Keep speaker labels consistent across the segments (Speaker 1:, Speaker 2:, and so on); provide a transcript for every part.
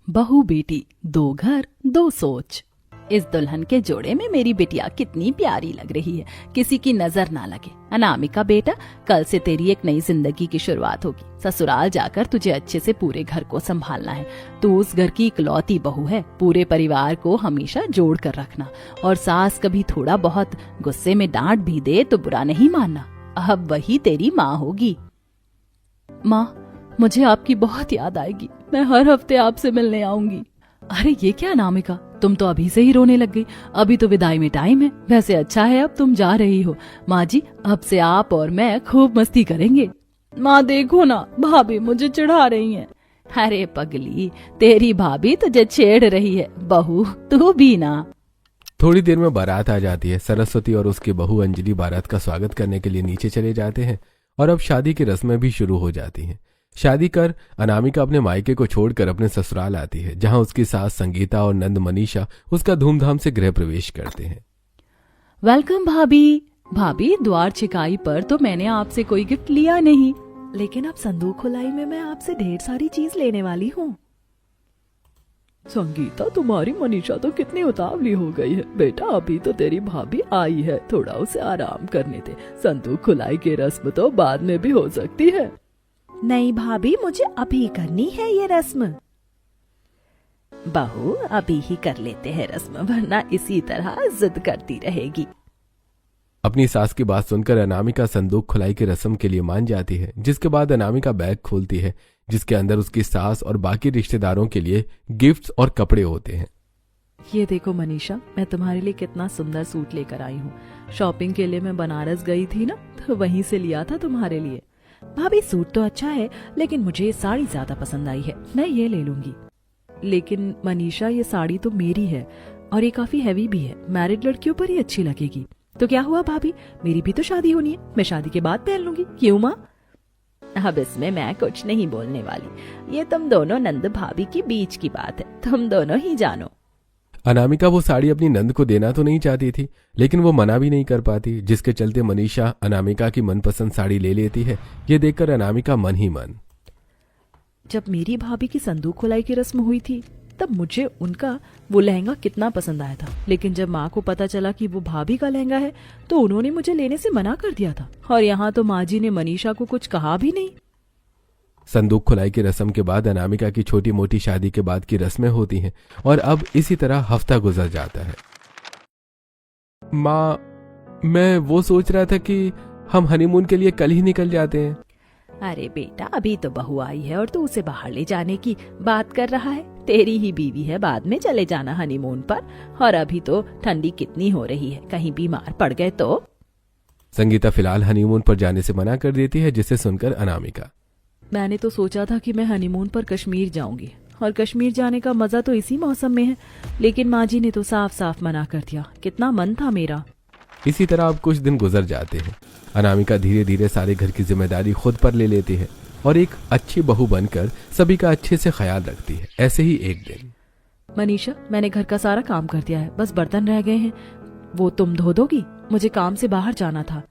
Speaker 1: बहू बेटी, दो घर दो सोच। इस दुल्हन के जोड़े में मेरी बिटिया कितनी प्यारी लग रही है, किसी की नजर ना लगे। अनामिका बेटा, कल से तेरी एक नई जिंदगी की शुरुआत होगी। ससुराल जाकर तुझे अच्छे से पूरे घर को संभालना है। तू उस घर की इकलौती बहू है। पूरे परिवार को हमेशा जोड़ कर रखना, और सास कभी थोड़ा बहुत गुस्से में डांट भी दे तो बुरा नहीं मानना। अब वही तेरी माँ होगी। माँ, मुझे आपकी बहुत याद आएगी। मैं हर हफ्ते आपसे मिलने आऊंगी। अरे ये क्या अनामिका, तुम तो अभी से ही रोने लग गई। अभी तो विदाई में टाइम है। वैसे अच्छा है अब तुम जा रही हो। माँ जी, अब से आप और मैं खूब मस्ती करेंगे। माँ देखो ना, भाभी मुझे चिढ़ा रही हैं। अरे पगली, तेरी भाभी तुझे छेड़ रही है, बहू तू भी ना।
Speaker 2: थोड़ी देर में बारात आ जाती है। सरस्वती और उसकी बहू अंजलि बारात का स्वागत करने के लिए नीचे चले जाते हैं और अब शादी की रस्में भी शुरू हो जाती हैं। शादी कर अनामिका अपने मायके को छोड़कर अपने ससुराल आती है, जहां उसकी सास संगीता और नंद मनीषा उसका धूमधाम से गृह प्रवेश करते हैं।
Speaker 1: वेलकम भाभी। भाभी, द्वार छिकाई पर तो मैंने आपसे कोई गिफ्ट लिया नहीं, लेकिन अब संदूक खुलाई में मैं आपसे ढेर सारी चीज लेने वाली हूँ। संगीता, तुम्हारी मनीषा तो कितनी उतावली हो गई है। बेटा, अभी तो तेरी भाभी आई है, थोड़ा उसे आराम करने दे। संदूक खुलाई की रस्म तो बाद में भी हो सकती है। नहीं भाभी, मुझे अभी करनी है ये रस्म। बहू, अभी ही कर लेते हैं रस्म, वरना इसी तरह जिद करती रहेगी।
Speaker 2: अपनी सास की बात सुनकर अनामिका संदूक खुलाई की रस्म के लिए मान जाती है, जिसके बाद अनामिका बैग खोलती है, जिसके अंदर उसकी सास और बाकी रिश्तेदारों के लिए गिफ्ट्स और कपड़े होते हैं।
Speaker 1: ये देखो मनीषा, मैं तुम्हारे लिए कितना सुंदर सूट लेकर आई हूँ। शॉपिंग के लिए मैं बनारस गई थी ना, तो वहीं से लिया था तुम्हारे लिए। भाभी, सूट तो अच्छा है, लेकिन मुझे ये साड़ी ज्यादा पसंद आई है, मैं ये ले लूंगी। लेकिन मनीषा, ये साड़ी तो मेरी है और ये काफी हैवी भी है, मैरिड लड़कियों पर ही अच्छी लगेगी। तो क्या हुआ भाभी, मेरी भी तो शादी होनी है, मैं शादी के बाद पहन लूंगी। क्यों माँ? अब इसमें मैं कुछ नहीं बोलने वाली, ये तुम दोनों नंद भाभी की बीच की बात है, तुम दोनों ही जानो।
Speaker 2: अनामिका वो साड़ी अपनी नंद को देना तो नहीं चाहती थी, लेकिन वो मना भी नहीं कर पाती, जिसके चलते मनीषा अनामिका की मनपसंद साड़ी ले लेती है। ये देखकर अनामिका मन ही मन।
Speaker 1: जब मेरी भाभी की संदूक खुलाई की रस्म हुई थी, तब मुझे उनका वो लहंगा कितना पसंद आया था, लेकिन जब माँ को पता चला कि वो भाभी का लहंगा है, तो उन्होंने मुझे लेने से मना कर दिया था। और यहाँ तो माँ जी ने मनीषा को कुछ कहा भी नहीं।
Speaker 2: संदूक खुलाई की रस्म के बाद अनामिका की छोटी मोटी शादी के बाद की रस्में होती हैं, और अब इसी तरह हफ्ता गुजर जाता है। माँ, मैं वो सोच रहा था कि हम हनीमून के लिए कल ही निकल जाते हैं।
Speaker 1: अरे बेटा, अभी तो बहू आई है और तू उसे बाहर ले जाने की बात कर रहा है। तेरी ही बीवी है, बाद में चले जाना हनीमून पर। और अभी तो ठंडी कितनी हो रही है, कहीं बीमार पड़ गए तो।
Speaker 2: संगीता फिलहाल हनीमून पर जाने से मना कर देती है, जिसे सुनकर अनामिका।
Speaker 1: मैंने तो सोचा था कि मैं हनीमून पर कश्मीर जाऊंगी, और कश्मीर जाने का मजा तो इसी मौसम में है, लेकिन माँ जी ने तो साफ साफ मना कर दिया। कितना मन था मेरा।
Speaker 2: इसी तरह अब कुछ दिन गुजर जाते हैं। अनामिका धीरे धीरे सारे घर की जिम्मेदारी खुद पर ले लेती है और एक अच्छी बहू बनकर सभी का अच्छे से ख्याल रखती है। ऐसे ही एक दिन,
Speaker 1: मनीषा, मैंने घर का सारा काम कर दिया है, बस बर्तन रह गए हैं, वो तुम धो दोगी? मुझे काम से बाहर जाना था।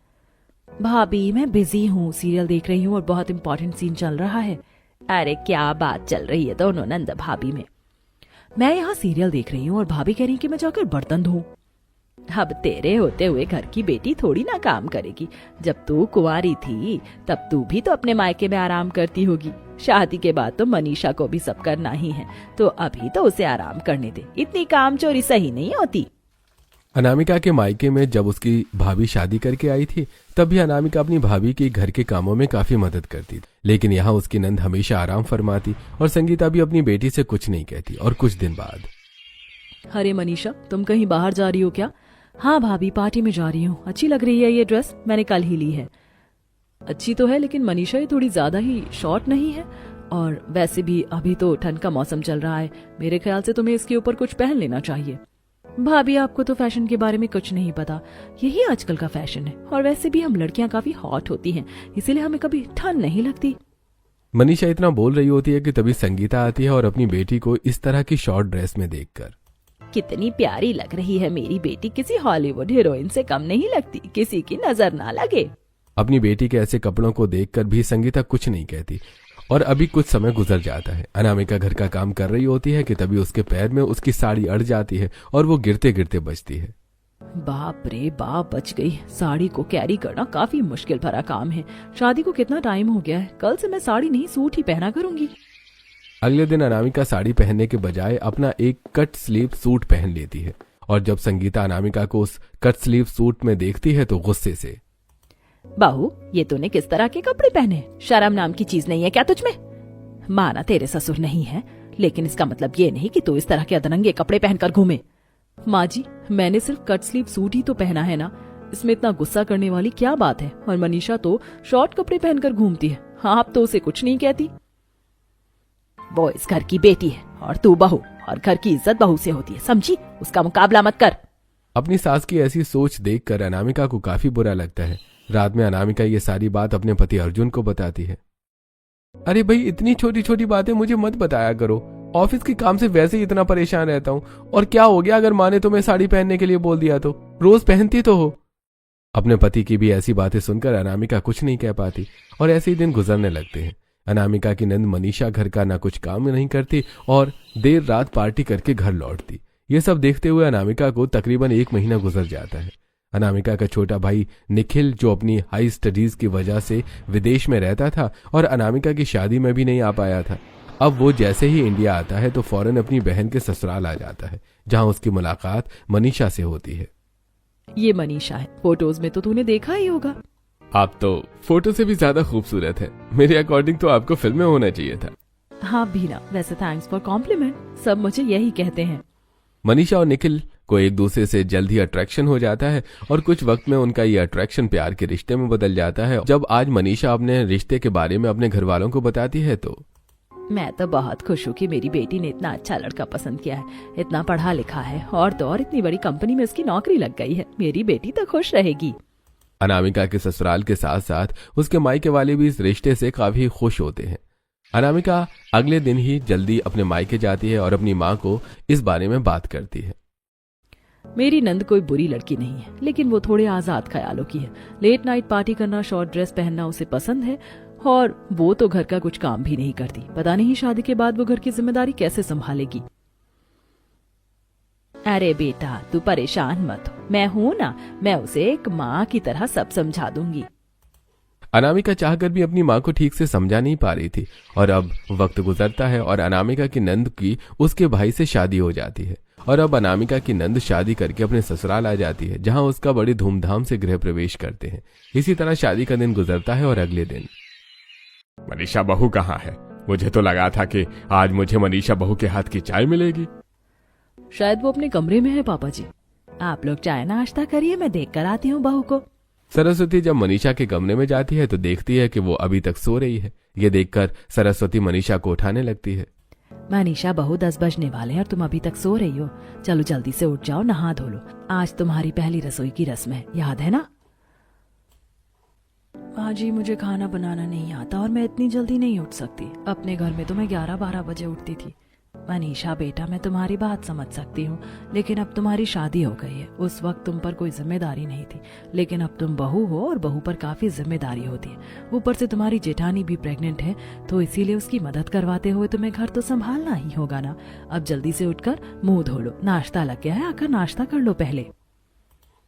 Speaker 1: भाभी, मैं बिजी हूँ, सीरियल देख रही हूँ और बहुत इंपॉर्टेंट सीन चल रहा है। अरे क्या बात चल रही है दोनों नंद भाभी में? मैं यहाँ सीरियल देख रही हूँ और भाभी कह रही कि मैं जाकर बर्तन धोऊं। अब तेरे होते हुए घर की बेटी थोड़ी ना काम करेगी। जब तू कुंवारी थी तब तू भी तो अपने मायके में आराम करती होगी। शादी के बाद तो मनीषा को भी सब करना ही है, तो अभी तो उसे आराम करने दे। इतनी कामचोरी सही नहीं होती।
Speaker 2: अनामिका के मायके में जब उसकी भाभी शादी करके आई थी, तब भी अनामिका अपनी भाभी की घर के कामों में काफी मदद करती थी, लेकिन यहाँ उसकी नंद हमेशा आराम फरमाती और संगीता भी अपनी बेटी से कुछ नहीं कहती। और कुछ दिन बाद,
Speaker 1: अरे मनीषा, तुम कहीं बाहर जा रही हो क्या? हाँ भाभी, पार्टी में जा रही हूँ। अच्छी लग रही है ये ड्रेस, मैंने कल ही ली है। अच्छी तो है, लेकिन मनीषा ये थोड़ी ज्यादा ही शॉर्ट नहीं है? और वैसे भी अभी तो ठंड का मौसम चल रहा है, मेरे ख्याल से तुम्हें इसके ऊपर कुछ पहन लेना चाहिए। भाभी, आपको तो फैशन के बारे में कुछ नहीं पता, यही आजकल का फैशन है। और वैसे भी हम लड़कियां काफी हॉट होती हैं, इसीलिए हमें कभी ठंड नहीं लगती।
Speaker 2: मनीषा इतना बोल रही होती है कि तभी संगीता आती है और अपनी बेटी को इस तरह की शॉर्ट ड्रेस में देखकर,
Speaker 1: कितनी प्यारी लग रही है मेरी बेटी, किसी हॉलीवुड हीरोइन से कम नहीं लगती, किसी की नजर ना लगे।
Speaker 2: अपनी बेटी के ऐसे कपड़ों को देखकर भी संगीता कुछ नहीं कहती और अभी कुछ समय गुजर जाता है। अनामिका घर का काम कर रही होती है कि तभी उसके पैर में उसकी साड़ी अड़ जाती है और वो गिरते गिरते बचती है।
Speaker 1: बाप रे बाप, बच गई। साड़ी को कैरी करना काफी मुश्किल भरा काम है। शादी को कितना टाइम हो गया है, कल से मैं साड़ी नहीं सूट ही पहना करूंगी।
Speaker 2: अगले दिन अनामिका साड़ी पहनने के बजाय अपना एक कट स्लीव सूट पहन लेती है और जब संगीता अनामिका को उस कट स्लीव सूट में देखती है तो गुस्से से,
Speaker 1: बहू ये तूने किस तरह के कपड़े पहने? शर्म नाम की चीज नहीं है क्या तुझ में? माना तेरे ससुर नहीं है, लेकिन इसका मतलब ये नहीं कि तू इस तरह के अदरंगे कपड़े पहनकर घूमे। माँ जी, मैंने सिर्फ कट स्लीव सूट ही तो पहना है ना, इसमें इतना गुस्सा करने वाली क्या बात है? और मनीषा तो शॉर्ट कपड़े पहनकर घूमती है, हाँ आप तो उसे कुछ नहीं कहती। वो इस घर की बेटी है और तू बहू, और घर की इज्जत बहू से होती है, समझी? उसका मुकाबला मत कर।
Speaker 2: अपनी सास की ऐसी सोच देखकर अनामिका को काफी बुरा लगता है। रात में अनामिका ये सारी बात अपने पति अर्जुन को बताती है। अरे भाई, इतनी छोटी छोटी बातें मुझे मत बताया करो, ऑफिस के काम से वैसे ही इतना परेशान रहता हूँ, और क्या हो गया अगर माँ ने तुम्हें साड़ी पहनने के लिए बोल दिया तो? रोज पहनती तो हो। अपने पति की भी ऐसी बातें सुनकर अनामिका कुछ नहीं कह पाती और ऐसे ही दिन गुजरने लगते हैं। अनामिका की नंद मनीषा घर का ना कुछ काम नहीं करती और देर रात पार्टी करके घर लौटती। ये सब देखते हुए अनामिका को तकरीबन 1 महीना गुजर जाता है। अनामिका का छोटा भाई निखिल, जो अपनी हाई स्टडीज की वजह से विदेश में रहता था और अनामिका की शादी में भी नहीं आ पाया था, अब वो जैसे ही इंडिया आता है तो फौरन अपनी बहन के ससुराल आ जाता है, जहां उसकी मुलाकात मनीषा से होती है।
Speaker 1: ये मनीषा है, फोटोज में तो तूने देखा ही होगा।
Speaker 2: आप तो फोटो से भी ज्यादा खूबसूरत है, मेरे अकॉर्डिंग तो आपको फिल्म में होना चाहिए था।
Speaker 1: हाँ बीना, वैसे थैंक्स फॉर कॉम्प्लीमेंट, सब मुझे यही कहते हैं।
Speaker 2: मनीषा और निखिल को एक दूसरे से जल्द ही अट्रैक्शन हो जाता है और कुछ वक्त में उनका ये अट्रैक्शन प्यार के रिश्ते में बदल जाता है। जब आज मनीषा अपने रिश्ते के बारे में अपने घर वालों को बताती है तो,
Speaker 1: मैं तो बहुत खुश हूँ कि मेरी बेटी ने इतना अच्छा लड़का पसंद किया है, इतना पढ़ा लिखा है, और तो और इतनी बड़ी कंपनी में उसकी नौकरी लग गई है। मेरी बेटी तो खुश रहेगी।
Speaker 2: अनामिका के ससुराल के साथ साथ उसके मायके वाले भी इस रिश्ते से काफी खुश होते हैं। अनामिका अगले दिन ही जल्दी अपने मायके जाती है और अपनी माँ को इस बारे में बात करती है।
Speaker 1: मेरी नंद कोई बुरी लड़की नहीं है, लेकिन वो थोड़े आजाद ख्यालों की है। लेट नाइट पार्टी करना, शॉर्ट ड्रेस पहनना उसे पसंद है, और वो तो घर का कुछ काम भी नहीं करती। पता नहीं शादी के बाद वो घर की जिम्मेदारी कैसे संभालेगी। अरे बेटा, तू परेशान मत हो, मैं हूं ना, मैं उसे एक माँ की तरह सब समझा दूंगी।
Speaker 2: अनामिका चाहकर भी अपनी माँ को ठीक से समझा नहीं पा रही थी और अब वक्त गुजरता है और अनामिका की नंद की उसके भाई से शादी हो जाती है और अब अनामिका की नंद शादी करके अपने ससुराल आ जाती है, जहां उसका बड़ी धूमधाम से गृह प्रवेश करते हैं। इसी तरह शादी का दिन गुजरता है और अगले दिन, मनीषा बहू कहाँ है? मुझे तो लगा था कि आज मुझे मनीषा बहू के हाथ की चाय मिलेगी।
Speaker 1: शायद वो अपने कमरे में है पापा जी। आप लोग चाय नाश्ता करिए, मैं देख कर आती हूँ बहू को।
Speaker 2: सरस्वती जब मनीषा के कमरे में जाती है तो देखती है कि वो अभी तक सो रही है। ये देखकर सरस्वती मनीषा को उठाने लगती है।
Speaker 1: मनीषा बहू, 10 बजने वाले हैं और तुम अभी तक सो रही हो। चलो जल्दी से उठ जाओ, नहा धो लो। आज तुम्हारी पहली रसोई की रस्म है, याद है ना? माँ जी, मुझे खाना बनाना नहीं आता और मैं इतनी जल्दी नहीं उठ सकती। अपने घर में तो मैं 11-12 बजे उठती थी। मनीषा बेटा, मैं तुम्हारी बात समझ सकती हूँ, लेकिन अब तुम्हारी शादी हो गई है। उस वक्त तुम पर कोई जिम्मेदारी नहीं थी, लेकिन अब तुम बहू हो और बहू पर काफी जिम्मेदारी होती है। ऊपर से तुम्हारी जेठानी भी प्रेग्नेंट है, तो इसीलिए उसकी मदद करवाते हुए तुम्हें घर तो संभालना ही होगा ना। अब जल्दी से उठकर मुंह धो लो, नाश्ता लग गया है, आकर नाश्ता कर लो पहले।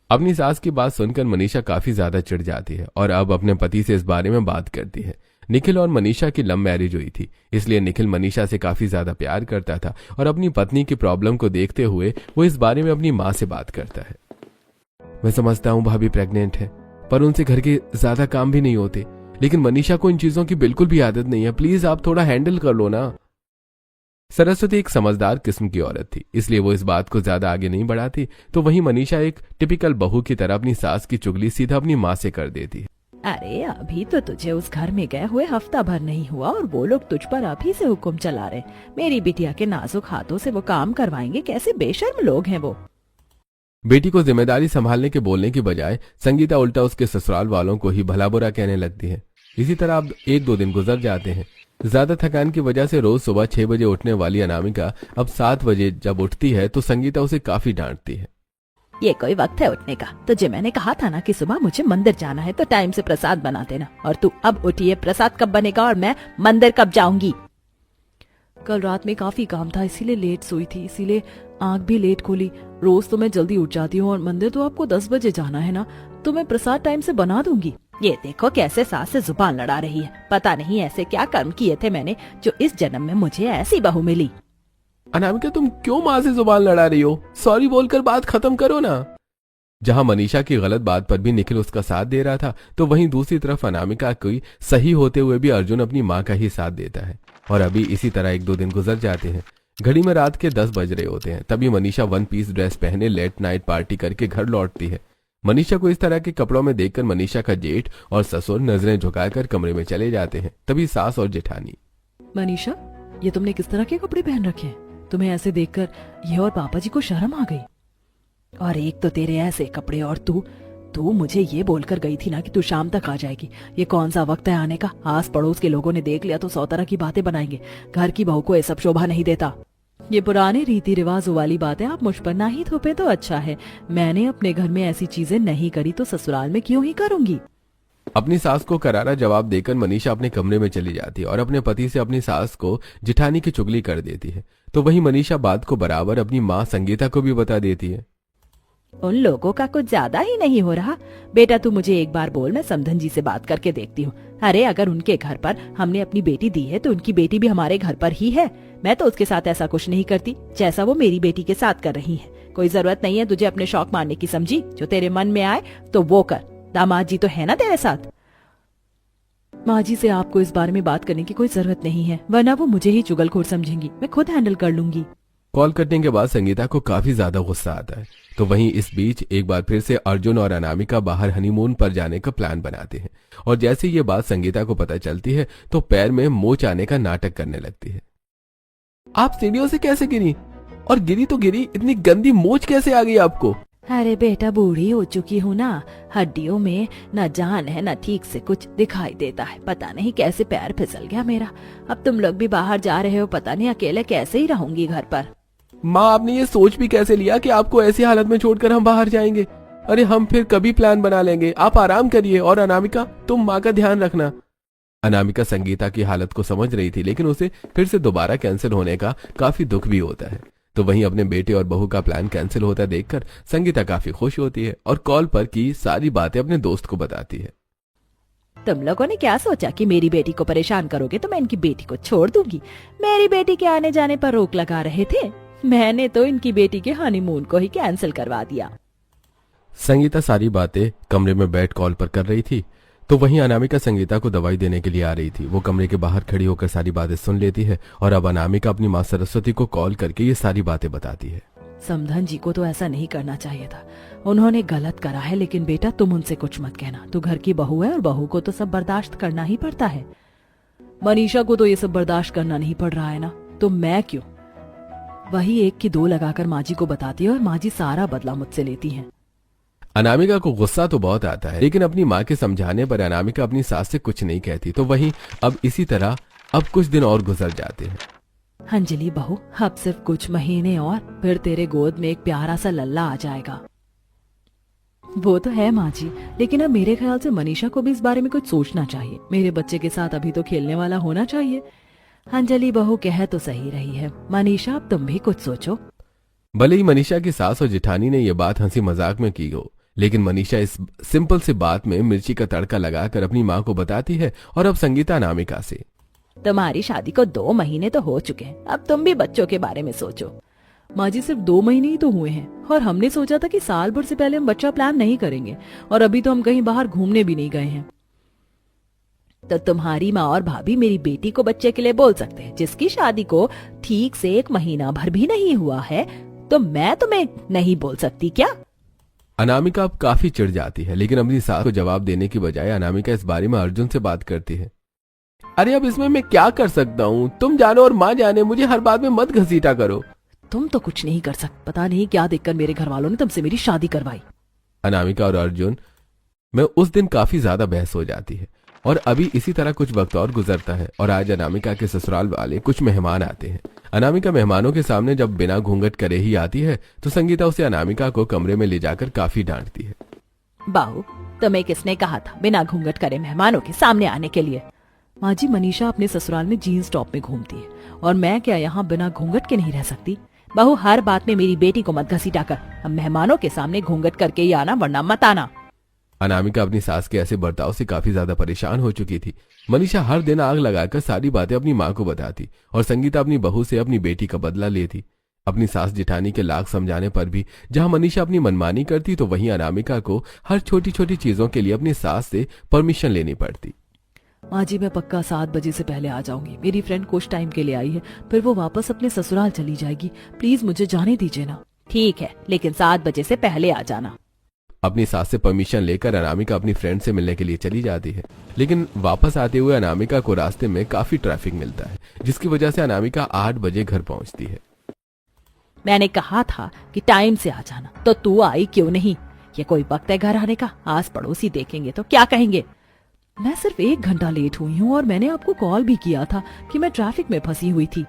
Speaker 2: अपनी सास की बात सुनकर मनीषा काफी ज्यादा चिढ़ जाती है और अब अपने पति से इस बारे में बात करती है। निखिल और मनीषा की लव मैरिज हुई थी, इसलिए निखिल मनीषा से काफी ज्यादा प्यार करता था और अपनी पत्नी की प्रॉब्लम को देखते हुए वो इस बारे में अपनी माँ से बात करता है। मैं समझता हूँ भाभी प्रेग्नेंट है, पर उनसे घर के ज्यादा काम भी नहीं होते, लेकिन मनीषा को इन चीजों की बिल्कुल भी आदत नहीं है, प्लीज आप थोड़ा हैंडल कर लो ना। सरस्वती एक समझदार किस्म की औरत थी, इसलिए वो इस बात को ज्यादा आगे नहीं बढ़ाती, तो वहीं मनीषा एक टिपिकल बहू की तरह अपनी सास की चुगली सीधा अपनी माँ से कर देती है।
Speaker 1: अरे अभी तो तुझे उस घर में गए हुए हफ्ता भर नहीं हुआ और वो लोग तुझ पर अभी से हुक्म चला रहे। मेरी बिटिया के नाजुक हाथों से वो काम करवाएंगे, कैसे बेशर्म लोग हैं वो।
Speaker 2: बेटी को जिम्मेदारी संभालने के बोलने की बजाय संगीता उल्टा उसके ससुराल वालों को ही भला बुरा कहने लगती है। इसी तरह अब 1-2 दिन गुजर जाते हैं। ज्यादा थकान की वजह से रोज सुबह 6 बजे उठने वाली अनामिका अब 7 बजे जब उठती है तो संगीता उसे काफी डांटती है।
Speaker 1: ये कोई वक्त है उठने का? तुझे मैंने कहा था ना कि सुबह मुझे मंदिर जाना है तो टाइम से प्रसाद बना देना। और तू अब उठी है, प्रसाद कब बनेगा और मैं मंदिर कब जाऊंगी?
Speaker 3: कल रात में काफी काम था इसीलिए लेट सोई थी, इसीलिए आंख भी लेट खोली। रोज तो मैं जल्दी उठ जाती हूँ और मंदिर तो आपको 10 बजे जाना है ना, तो मैं प्रसाद टाइम से बना दूंगी।
Speaker 1: ये देखो कैसे सास से जुबान लड़ा रही है। पता नहीं ऐसे क्या कर्म किए थे मैंने जो इस जन्म में मुझे ऐसी बहू मिली।
Speaker 2: अनामिका तुम क्यों माँ से जुबान लड़ा रही हो? सॉरी बोलकर बात खत्म करो ना। जहां मनीषा की गलत बात पर भी निखिल उसका साथ दे रहा था, तो वहीं दूसरी तरफ अनामिका की सही होते हुए भी अर्जुन अपनी माँ का ही साथ देता है। और अभी इसी तरह 1-2 दिन गुजर जाते हैं। घड़ी में रात के 10 बज रहे होते हैं। तभी मनीषा 1 पीस ड्रेस पहने लेट नाइट पार्टी करके घर लौटती है। मनीषा को इस तरह के कपड़ों में देखकर मनीषा का जेठ और ससुर नजरें झुकाकर कमरे में चले जाते हैं। तभी सास और जेठानी,
Speaker 3: मनीषा, ये तुमने किस तरह के कपड़े पहन रखे हैं? तुम्हें ऐसे देखकर ये और पापा जी को शर्म आ गई।
Speaker 1: और एक तो तेरे ऐसे कपड़े, और तू मुझे ये बोलकर गई थी ना कि तू शाम तक आ जाएगी। ये कौन सा वक्त है आने का? आस पड़ोस के लोगों ने देख लिया तो 100 तरह की बातें बनाएंगे। घर की बहू को ये सब शोभा नहीं देता।
Speaker 3: ये पुराने रीति रिवाजों वाली बातें आप मुझ पर ना ही थोपे तो अच्छा है। मैंने अपने घर में ऐसी चीजें नहीं करी तो ससुराल में क्यों ही करूंगी?
Speaker 2: अपनी सास को करारा जवाब देकर मनीषा अपने कमरे में चली जाती है और अपने पति से अपनी सास को जिठानी की चुगली कर देती है। तो वहीं मनीषा बात को बराबर अपनी माँ संगीता को भी बता देती है।
Speaker 1: उन लोगों का कुछ ज्यादा ही नहीं हो रहा। बेटा तू मुझे एक बार बोल, मैं समधन जी से बात करके देखती हूँ। अरे अगर उनके घर पर हमने अपनी बेटी दी है तो उनकी बेटी भी हमारे घर पर ही है। मैं तो उसके साथ ऐसा कुछ नहीं करती जैसा वो मेरी बेटी के साथ कर रही है। कोई जरूरत नहीं है तुझे अपने शौक मारने की, समझी? जो तेरे मन में आए तो वो कर। दामाद जी तो है ना तेरे साथ।
Speaker 3: माँ जी से आपको इस बारे में बात करने की कोई जरूरत नहीं है, वरना वो मुझे ही चुगलखोर समझेंगी। मैं खुद हैंडल कर लूंगी।
Speaker 2: कॉल कटने के बाद संगीता को काफी ज्यादा गुस्सा आता है। तो वहीं इस बीच एक बार फिर से अर्जुन और अनामिका बाहर हनीमून पर जाने का प्लान बनाते हैं। और जैसे ये बात संगीता को पता चलती है तो पैर में मोच आने का नाटक करने लगती है। आप सीढ़ियों से कैसे गिरी? और गिरी तो गिरी, इतनी गंदी मोच कैसे आ गई आपको?
Speaker 1: अरे बेटा बूढ़ी हो चुकी हूँ ना, हड्डियों में न जान है न ठीक से कुछ दिखाई देता है। पता नहीं कैसे पैर फिसल गया मेरा। अब तुम लोग भी बाहर जा रहे हो, पता नहीं अकेले कैसे ही रहूंगी घर पर।
Speaker 2: माँ आपने ये सोच भी कैसे लिया कि आपको ऐसी हालत में छोड़कर हम बाहर जाएंगे? अरे हम फिर कभी प्लान बना लेंगे, आप आराम करिए। और अनामिका तुम माँ का ध्यान रखना। अनामिका संगीता की हालत को समझ रही थी, लेकिन उसे फिर से दोबारा कैंसिल होने का काफी दुख भी होता है। तो वहीं अपने बेटे और बहू का प्लान कैंसिल होता देखकर संगीता काफी खुश होती है और कॉल पर की सारी बातें अपने दोस्त को बताती है।
Speaker 1: तुम लोगों ने क्या सोचा कि मेरी बेटी को परेशान करोगे तो मैं इनकी बेटी को छोड़ दूंगी? मेरी बेटी के आने जाने पर रोक लगा रहे थे। मैंने तो इनकी बेटी के हनीमून को ही कैंसिल करवा दिया।
Speaker 2: संगीता सारी बातें कमरे में बैठ कॉल पर कर रही थी। तो वहीं अनामिका संगीता को दवाई देने के लिए आ रही थी। वो कमरे के बाहर खड़ी होकर सारी बातें सुन लेती है और अब अनामिका अपनी माँ सरस्वती को कॉल करके ये सारी बातें बताती है।
Speaker 3: समधन जी को तो ऐसा नहीं करना चाहिए था, उन्होंने गलत करा है। लेकिन बेटा तुम उनसे कुछ मत कहना, तू घर की बहू है और बहू को तो सब बर्दाश्त करना ही पड़ता है। मनीषा को तो ये सब बर्दाश्त करना नहीं पड़ रहा है ना, तो मैं क्यों? वही 1 की 2 लगाकर माँ जी को बताती है और माँ जी सारा बदला मुझसे लेती है।
Speaker 2: अनामिका को गुस्सा तो बहुत आता है, लेकिन अपनी माँ के समझाने पर अनामिका अपनी सास से कुछ नहीं कहती। तो वहीं अब इसी तरह अब कुछ दिन और गुजर जाते हैं।
Speaker 3: अंजलि बहू, अब सिर्फ कुछ महीने और फिर तेरे गोद में एक प्यारा सा लल्ला आ जाएगा। वो तो है माँ जी, लेकिन अब मेरे ख्याल से मनीषा को भी इस बारे में कुछ सोचना चाहिए। मेरे बच्चे के साथ अभी तो खेलने वाला होना चाहिए।
Speaker 1: अंजलि बहू कह तो सही रही है। मनीषा अब तुम भी कुछ सोचो।
Speaker 2: भले ही मनीषा की सास और जिठानी ने यह बात हंसी मजाक में की हो, लेकिन मनीषा इस सिंपल सी बात में मिर्ची का तड़का लगाकर अपनी माँ को बताती है। और अब संगीता अनामिका से,
Speaker 1: तुम्हारी शादी को 2 महीने तो हो चुके हैं, अब तुम भी बच्चों के बारे में सोचो।
Speaker 3: माँ जी सिर्फ 2 महीने ही तो हुए हैं और हमने सोचा था कि साल भर से पहले हम बच्चा प्लान नहीं करेंगे, और अभी तो हम कहीं बाहर घूमने भी नहीं गए हैं।
Speaker 1: तो तुम्हारी माँ और भाभी मेरी बेटी को बच्चे के लिए बोल सकते हैं, जिसकी शादी को ठीक से 1 महीना भर भी नहीं हुआ है, तो मैं तुम्हें नहीं बोल सकती क्या?
Speaker 2: अनामिका अब काफी चिढ़ जाती है, लेकिन अपनी सास को जवाब देने की बजाय अनामिका इस बारे में अर्जुन से बात करती है। अरे अब इसमें मैं क्या कर सकता हूँ? तुम जानो और माँ जाने, मुझे हर बात में मत घसीटा करो।
Speaker 3: तुम तो कुछ नहीं कर सकते। पता नहीं क्या देखकर मेरे घर वालों ने तुमसे मेरी शादी करवाई।
Speaker 2: अनामिका और अर्जुन में उस दिन काफी ज्यादा बहस हो जाती है। और अभी इसी तरह कुछ वक्त और गुजरता है और आज अनामिका के ससुराल वाले कुछ मेहमान आते हैं। अनामिका मेहमानों के सामने जब बिना घूंघट करे ही आती है तो संगीता उसे अनामिका को कमरे में ले जाकर काफी डांटती है।
Speaker 1: बहू, तुम्हें किसने कहा था बिना घूंघट करे मेहमानों के सामने आने के लिए?
Speaker 3: माँ जी, मनीषा अपने ससुराल में जीन्स टॉप में घूमती है और मैं क्या यहाँ बिना घूंघट के नहीं रह सकती?
Speaker 1: बहू, हर बात में मेरी बेटी को मत घसीटा कर। अब मेहमानों के सामने घूंघट करके ही आना, वरना मत आना।
Speaker 2: अनामिका अपनी सास के ऐसे बर्ताव से काफी ज्यादा परेशान हो चुकी थी। मनीषा हर दिन आग लगाकर सारी बातें अपनी माँ को बताती और संगीता अपनी बहू से अपनी बेटी का बदला लेती। अपनी सास जिठानी के लाख समझाने पर भी जहां मनीषा अपनी मनमानी करती तो वहीं अनामिका को हर छोटी छोटी चीजों के लिए अपनी सास से परमिशन लेनी पड़ती।
Speaker 3: माँ जी, मैं पक्का 7 बजे से पहले आ जाऊंगी। मेरी फ्रेंड कुछ टाइम के लिए आई है, फिर वो वापस अपने ससुराल चली जाएगी। प्लीज मुझे जाने दीजिए ना।
Speaker 1: ठीक है, लेकिन 7 बजे से पहले आ जाना।
Speaker 2: अपनी सास से परमिशन लेकर अनामिका अपनी फ्रेंड से मिलने के लिए चली जाती है, लेकिन वापस आते हुए अनामिका को रास्ते में काफी ट्रैफिक मिलता है, जिसकी वजह से अनामिका 8 बजे घर पहुंचती है।
Speaker 1: मैंने कहा था कि टाइम से आ जाना, तो तू आई क्यों नहीं? ये कोई वक्त है घर आने का? आस पड़ोसी देखेंगे तो क्या कहेंगे?
Speaker 3: मैं सिर्फ 1 घंटा लेट हुई हूँ और मैंने आपको कॉल भी किया था कि मैं ट्रैफिक में फंसी हुई थी।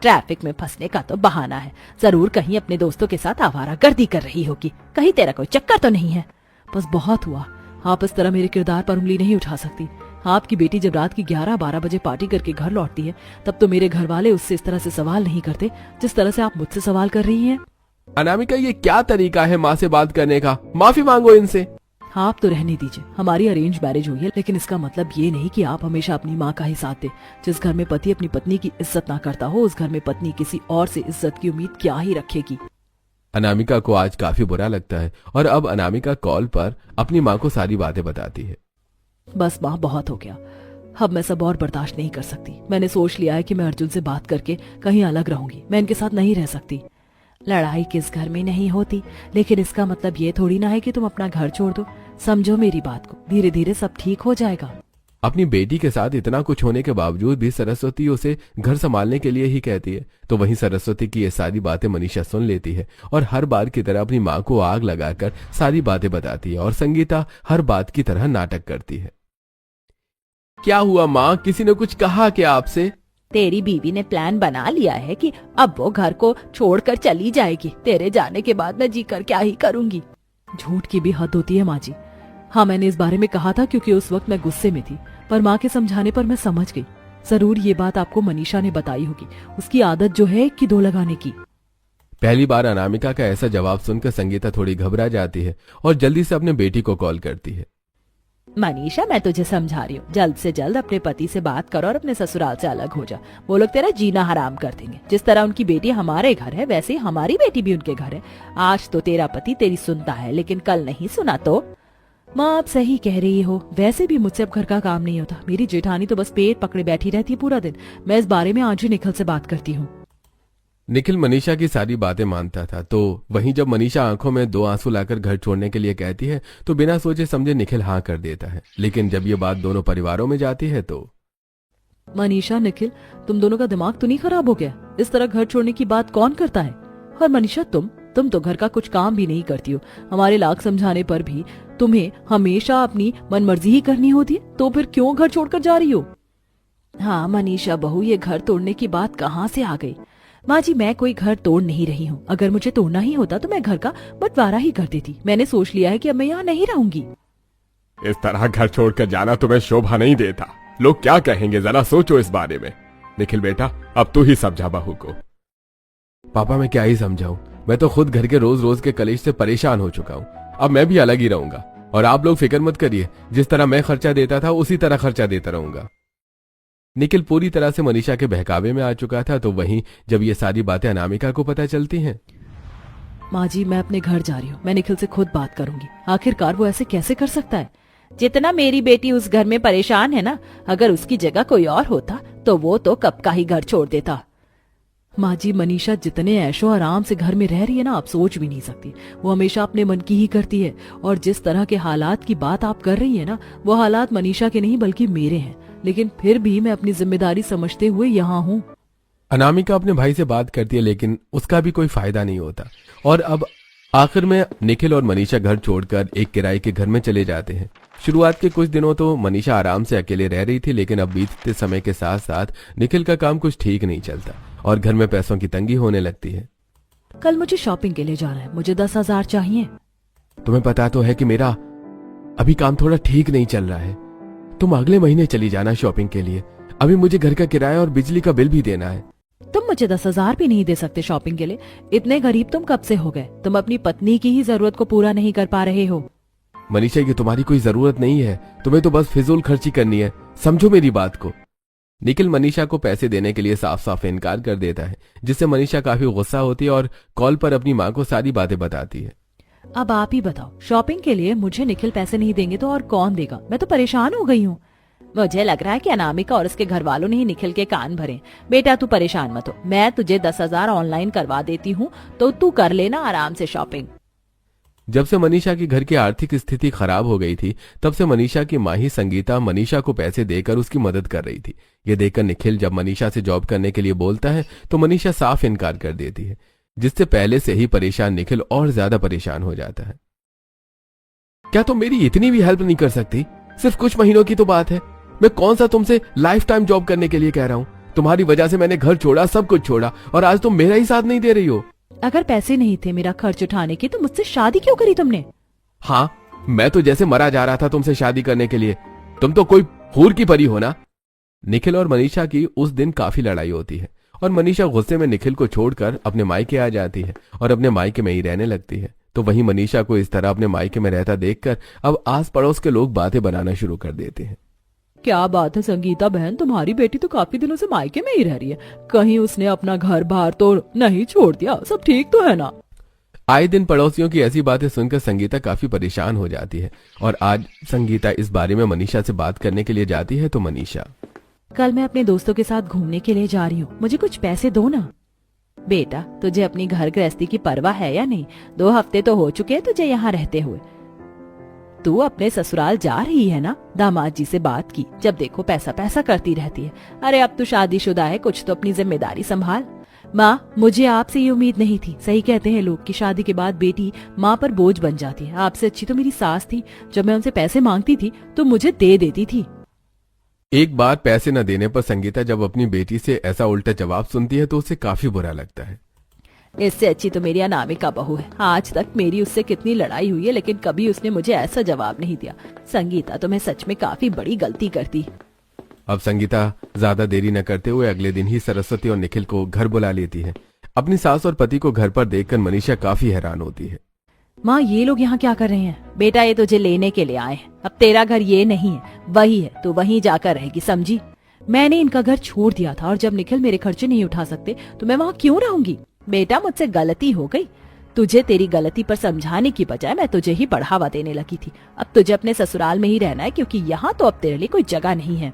Speaker 1: ट्रैफिक में फंसने का तो बहाना है। जरूर कहीं अपने दोस्तों के साथ आवारागर्दी कर रही होगी। कहीं तेरा कोई चक्कर तो नहीं है?
Speaker 3: बस बहुत हुआ। आप इस तरह मेरे किरदार पर उंगली नहीं उठा सकती। आपकी बेटी जब रात की 11-12 बजे पार्टी करके घर लौटती है तब तो मेरे घर वाले उससे इस तरह से सवाल नहीं करते जिस तरह से आप मुझसे सवाल कर रही हैं।
Speaker 2: अनामिका, ये क्या तरीका है माँ से बात करने का? माफी मांगो इनसे।
Speaker 3: आप तो रहने दीजिए। हमारी अरेंज मैरिज हुई है, लेकिन इसका मतलब ये नहीं कि आप हमेशा अपनी माँ का ही साथ दे। जिस घर में पति अपनी पत्नी की इज्जत ना करता हो, उस घर में पत्नी किसी और से इज्जत की उम्मीद क्या ही रखेगी।
Speaker 2: अनामिका को आज काफी बुरा लगता है और अब अनामिका कॉल पर अपनी माँ को सारी बातें बताती है।
Speaker 3: बस माँ, बहुत हो गया। अब मैं सब और बर्दाश्त नहीं कर सकती। मैंने सोच लिया है कि मैं अर्जुन से बात करके कहीं अलग रहूंगी। मैं इनके साथ नहीं रह सकती।
Speaker 1: लड़ाई किस घर में नहीं होती, लेकिन इसका मतलब ये थोड़ी ना है कि तुम अपना घर छोड़ दो। समझो मेरी बात को, धीरे धीरे सब ठीक हो जाएगा।
Speaker 2: अपनी बेटी के साथ इतना कुछ होने के बावजूद भी सरस्वती उसे घर संभालने के लिए ही कहती है, तो वहीं सरस्वती की ये सारी बातें मनीषा सुन लेती है और हर बार की तरह अपनी माँ को आग लगाकर सारी बातें बताती है और संगीता हर बात की तरह नाटक करती है। क्या हुआ माँ, किसी ने कुछ कहा क्या आपसे?
Speaker 1: तेरी बीवी ने प्लान बना लिया है कि अब वो घर को छोड़कर चली जाएगी। तेरे जाने के बाद मैं जी कर क्या ही करूंगी।
Speaker 3: झूठ की भी हद होती है माँ जी। हाँ, मैंने इस बारे में कहा था क्योंकि उस वक्त मैं गुस्से में थी, पर माँ के समझाने पर मैं समझ गई। जरूर ये बात आपको मनीषा ने बताई होगी। उसकी आदत जो है 1 की 2 लगाने की।
Speaker 2: पहली बार अनामिका का ऐसा जवाब सुनकर संगीता थोड़ी घबरा जाती है और जल्दी से अपने बेटी को कॉल करती है।
Speaker 1: मनीषा, मैं तुझे समझा रही हूँ, जल्द से जल्द अपने पति से बात कर और अपने ससुराल से अलग हो जा। वो लोग तेरा जीना हराम कर देंगे। जिस तरह उनकी बेटी हमारे घर है, वैसे ही हमारी बेटी भी उनके घर है। आज तो तेरा पति तेरी सुनता है, लेकिन कल नहीं सुना तो?
Speaker 3: माँ, आप सही कह रही हो। वैसे भी मुझसे अब घर का काम नहीं होता। मेरी जेठानी तो बस पेट पकड़े बैठी रहती है पूरा दिन। मैं इस बारे में आज ही निखिल से बात करती हूँ।
Speaker 2: निखिल मनीषा की सारी बातें मानता था, तो वहीं जब मनीषा आंखों में 2 आंसू लाकर घर छोड़ने के लिए कहती है तो बिना सोचे समझे निखिल हाँ कर देता है। लेकिन जब ये बात दोनों परिवारों में जाती है तो
Speaker 3: मनीषा, निखिल, तुम दोनों का दिमाग तो नहीं खराब हो गया? इस तरह घर छोड़ने की बात कौन करता है? और मनीषा, तुम तो घर का कुछ काम भी नहीं करती हो। हमारे लाख समझाने पर भी तुम्हें हमेशा अपनी मनमर्जी ही करनी होती है, तो फिर क्यों घर छोड़कर जा रही हो?
Speaker 1: हाँ मनीषा बहू, ये घर तोड़ने की बात कहाँ से आ गई? माँ जी, मैं कोई घर तोड़ नहीं रही हूँ। अगर मुझे तोड़ना ही होता तो मैं घर का बंटवारा ही कर देती। मैंने सोच लिया है कि अब मैं यहाँ नहीं रहूंगी।
Speaker 2: इस तरह घर छोड़कर जाना तुम्हें शोभा नहीं देता। लोग क्या कहेंगे, जरा सोचो इस बारे में। निखिल बेटा, अब तू ही समझा बहू को। पापा, मैं क्या ही समझाऊं? मैं तो खुद घर के रोज रोज के कलेश से परेशान हो चुका हूँ। अब मैं भी अलग ही रहूंगा और आप लोग फिक्र मत करिए। जिस तरह मैं खर्चा देता था उसी तरह खर्चा देता रहूंगा। निखिल पूरी तरह से मनीषा के बहकावे में आ चुका था, तो वहीं जब ये सारी बातें अनामिका को पता चलती हैं।
Speaker 3: माँ जी, मैं अपने घर जा रही हूँ। मैं निखिल से खुद बात करूंगी। आखिरकार वो ऐसे कैसे कर सकता है?
Speaker 1: जितना मेरी बेटी उस घर में परेशान है ना, अगर उसकी जगह कोई और होता तो वो तो कब का ही घर छोड़ देता।
Speaker 3: माँ जी, मनीषा जितने ऐशो आराम से घर में रह रही है ना, आप सोच भी नहीं सकती। वो हमेशा अपने मन की ही करती है। और जिस तरह के हालात की बात आप कर रही है ना, वो हालात मनीषा के नहीं बल्कि मेरे हैं। लेकिन फिर भी मैं अपनी जिम्मेदारी समझते हुए यहाँ हूँ।
Speaker 2: अनामिका अपने भाई से बात करती है, लेकिन उसका भी कोई फायदा नहीं होता और अब आखिर में निखिल और मनीषा घर छोड़कर एक किराए के घर में चले जाते हैं। शुरुआत के कुछ दिनों तो मनीषा आराम से अकेले रह रही थी, लेकिन अब बीतते समय के साथ साथ निखिल का काम कुछ ठीक नहीं चलता। और घर में पैसों की तंगी होने लगती है।
Speaker 3: कल मुझे शॉपिंग के लिए जाना है, मुझे 10,000 चाहिए।
Speaker 2: तुम्हें पता तो है कि मेरा अभी काम थोड़ा ठीक नहीं चल रहा है। तुम अगले महीने चली जाना शॉपिंग के लिए। अभी मुझे घर का किराया और बिजली का बिल भी देना है।
Speaker 3: तुम मुझे 10,000 भी नहीं दे सकते शॉपिंग के लिए? इतने गरीब तुम कब से हो गए? तुम अपनी पत्नी की ही जरूरत को पूरा नहीं कर पा रहे हो।
Speaker 2: मनीषा, ये तुम्हारी कोई जरूरत नहीं है, तुम्हें तो बस फिजूल खर्ची करनी है, समझो मेरी बात को। निखिल मनीषा को पैसे देने के लिए साफ साफ इनकार कर देता है, जिससे मनीषा काफी गुस्सा होती है और कॉल पर अपनी माँ को सारी बातें बताती है।
Speaker 3: अब आप ही बताओ, शॉपिंग के लिए मुझे निखिल पैसे नहीं देंगे तो और कौन देगा? मैं तो परेशान हो गई हूँ। मुझे लग रहा है कि अनामिका और उसके घर वालों ने ही निखिल के कान भरे। बेटा तू परेशान मत हो, मैं तुझे 10,000 ऑनलाइन करवा देती हूँ, तो तू कर लेना आराम से शॉपिंग।
Speaker 2: जब से मनीषा की घर की आर्थिक स्थिति खराब हो गई थी, तब से मनीषा की माँ ही संगीता मनीषा को पैसे देकर उसकी मदद कर रही थी। ये देखकर निखिल जब मनीषा से जॉब करने के लिए बोलता है तो मनीषा साफ इनकार कर देती है, जिससे पहले से ही परेशान निखिल और ज्यादा परेशान हो जाता है। क्या तुम मेरी इतनी भी हेल्प नहीं कर सकती? सिर्फ कुछ महीनों की तो बात है। मैं कौन सा तुमसे लाइफ टाइम जॉब करने के लिए कह रहा हूँ? तुम्हारी वजह से मैंने घर छोड़ा, सब कुछ छोड़ा, और आज तुम मेरा ही साथ नहीं दे रही हो।
Speaker 3: अगर पैसे नहीं थे मेरा खर्च उठाने के तो मुझसे शादी क्यों करी तुमने?
Speaker 2: हाँ, मैं तो जैसे मरा जा रहा था तुमसे शादी करने के लिए। तुम तो कोई हूर की परी हो ना। निखिल और मनीषा की उस दिन काफी लड़ाई होती है और मनीषा गुस्से में निखिल को छोड़कर अपने मायके आ जाती है और अपने मायके में ही रहने लगती है। तो वहीं मनीषा को इस तरह अपने मायके में रहता देखकर अब आस पड़ोस के लोग बातें बनाना शुरू कर देते हैं।
Speaker 3: क्या बात है संगीता बहन, तुम्हारी बेटी तो काफी दिनों से मायके में ही रह रही है, कहीं उसने अपना घर बार तो नहीं छोड़ दिया? सब ठीक तो है ना?
Speaker 2: आए दिन पड़ोसियों की ऐसी बातें सुनकर संगीता काफी परेशान हो जाती है और आज संगीता इस बारे में मनीषा से बात करने के लिए जाती है। तो मनीषा,
Speaker 3: कल मैं अपने दोस्तों के साथ घूमने के लिए जा रही हूँ, मुझे कुछ पैसे दो ना। बेटा तुझे अपनी घर गृहस्थी की परवाह है या नहीं? 2 हफ्ते तो हो चुके हैं तुझे यहाँ रहते हुए। तू अपने ससुराल जा रही है ना? दामाद जी से बात की, जब देखो पैसा पैसा करती रहती है। अरे अब तू शादीशुदा है, कुछ तो अपनी जिम्मेदारी संभाल। माँ, मुझे आपसे ये उम्मीद नहीं थी। सही कहते हैं लोग कि शादी के बाद बेटी माँ पर बोझ बन जाती है। आपसे अच्छी तो मेरी सास थी, जब मैं उनसे पैसे मांगती थी तो मुझे दे देती थी।
Speaker 2: एक बार पैसे न देने पर संगीता जब अपनी बेटी से ऐसा उल्टा जवाब सुनती है तो उसे काफी बुरा लगता है।
Speaker 3: इससे अच्छी तो मेरी अनामिका बहू है। आज तक मेरी उससे कितनी लड़ाई हुई है, लेकिन कभी उसने मुझे ऐसा जवाब नहीं दिया। संगीता तो मैं सच में काफी बड़ी गलती करती।
Speaker 2: अब संगीता ज्यादा देरी न करते हुए अगले दिन ही सरस्वती और निखिल को घर बुला लेती है। अपनी सास और पति को घर पर देखकर मनीषा काफी हैरान होती है।
Speaker 3: माँ, ये लोग यहाँ क्या कर रहे हैं? बेटा ये तुझे लेने के लिए आए हैं। अब तेरा घर ये नहीं है, वही है, तो वहीं जाकर रहेगी, समझी? मैंने इनका घर छोड़ दिया था और जब निखिल मेरे खर्चे नहीं उठा सकते तो मैं वहाँ क्यों रहूंगी? बेटा मुझसे गलती हो गई। तुझे तेरी गलती पर समझाने की बजाय मैं तुझे ही बढ़ावा देने लगी थी। अब तुझे अपने ससुराल में ही रहना है, क्योंकि यहाँ तो अब तेरे लिए कोई जगह नहीं है।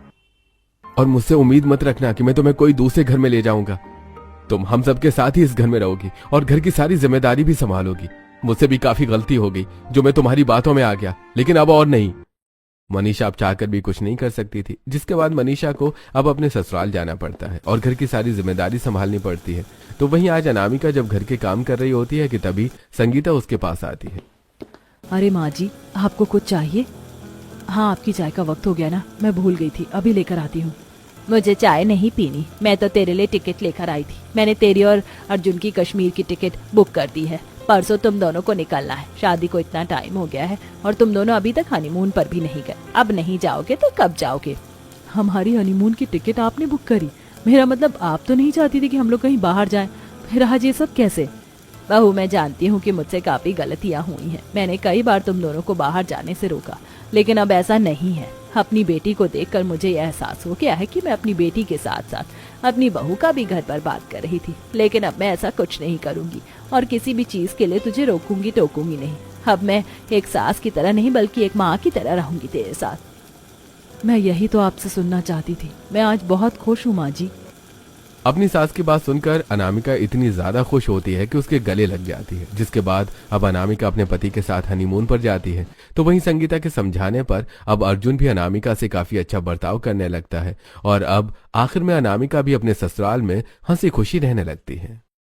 Speaker 2: और मुझसे उम्मीद मत रखना कि मैं तुम्हें कोई दूसरे घर में ले जाऊंगा। तुम हम सबके साथ ही इस घर में रहोगी और घर की सारी जिम्मेदारी भी संभालोगी। मुझसे भी काफी गलती हो गई जो मैं तुम्हारी बातों में आ गया, लेकिन अब और नहीं। मनीषा अब चाहकर भी कुछ नहीं कर सकती थी, जिसके बाद मनीषा को अब अपने ससुराल जाना पड़ता है और घर की सारी जिम्मेदारी संभालनी पड़ती है। तो वहीं आज अनामिका जब घर के काम कर रही होती है कि तभी संगीता उसके पास आती है।
Speaker 3: अरे माँ जी, आपको कुछ चाहिए? हाँ, आपकी चाय का वक्त हो गया ना, मैं भूल गई थी, अभी लेकर आती हूँ। मुझे चाय नहीं पीनी, मैं तो तेरे लिए टिकट लेकर आई थी। मैंने तेरी और अर्जुन की कश्मीर की टिकट बुक कर दी है। परसों तुम दोनों को निकलना है। शादी को इतना टाइम हो गया है और तुम दोनों अभी तक हनीमून पर भी नहीं गए। अब नहीं जाओगे तो कब जाओगे? हमारी हनीमून की टिकट आपने बुक करी? मेरा मतलब आप तो नहीं चाहती थी कि हम लोग कहीं बाहर जाएं? फिर आज ये सब कैसे? बहू, मैं जानती हूँ कि मुझसे काफी गलतियाँ हुई हैं। मैंने कई बार तुम दोनों को बाहर जाने से रोका, लेकिन अब ऐसा नहीं है। अपनी बेटी को देखकर मुझे यह एहसास हो गया है कि मैं अपनी बेटी के साथ साथ अपनी बहू का भी घर बर्बाद कर रही थी। लेकिन अब मैं ऐसा कुछ नहीं करूंगी और किसी भी चीज के लिए तुझे रोकूंगी टोकूंगी नहीं। अब मैं एक सास की तरह नहीं बल्कि एक माँ की तरह रहूंगी तेरे साथ। मैं यही तो आपसे सुनना चाहती थी। मैं आज बहुत खुश हूँ माँ जी।
Speaker 2: अपनी सास की बात सुनकर अनामिका इतनी ज्यादा खुश होती है कि उसके गले लग जाती है, जिसके बाद अब अनामिका अपने पति के साथ हनीमून पर जाती है। तो वहीं संगीता के समझाने पर अब अर्जुन भी अनामिका से काफी अच्छा बर्ताव करने लगता है और अब आखिर में अनामिका भी अपने ससुराल में हंसी खुशी रहने लगती है।